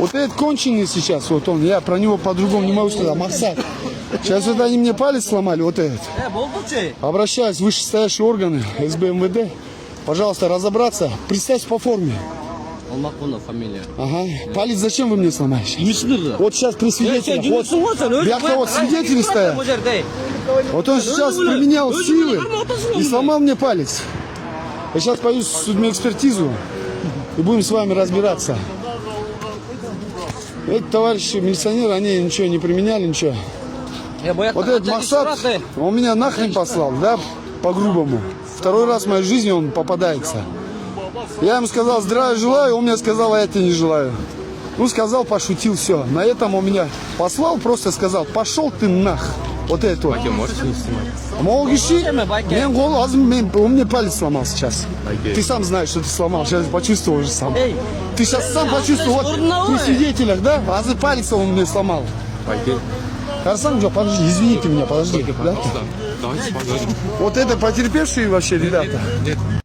Вот этот конченый сейчас, вот он, я про него по-другому не могу сказать, Махсат. Сейчас вот они мне палец сломали, вот этот. Обращаюсь в вышестоящие органы, СБ МВД. Пожалуйста, разобраться. Представьте по форме. Алмакунов фамилия. Ага. Палец зачем вы мне сломаете? Вот сейчас при свидетелях. Вот, бляха, вот свидетели стоят. Вот он сейчас применял силы и сломал мне палец. Я сейчас пойду в судмедэкспертизу и будем с вами разбираться. Эти товарищи милиционеры, они ничего не применяли, ничего. Вот этот Махсат, он меня нахрен послал, да, по-грубому. Второй раз в моей жизни он попадается. Я ему сказал, здравия желаю, он мне сказал, а я тебе не желаю. Ну, сказал, пошутил, все. На этом он меня послал, просто сказал, пошел ты нах. Вот это вот. Он мне палец сломал сейчас. Ты сам знаешь, что ты сломал, сейчас почувствовал уже сам. Ты сейчас сам почувствовал, вот при свидетелях, да? А за палец он мне сломал. Харсан, подожди, извините меня, подожди. Да? Вот это потерпевшие вообще ребята.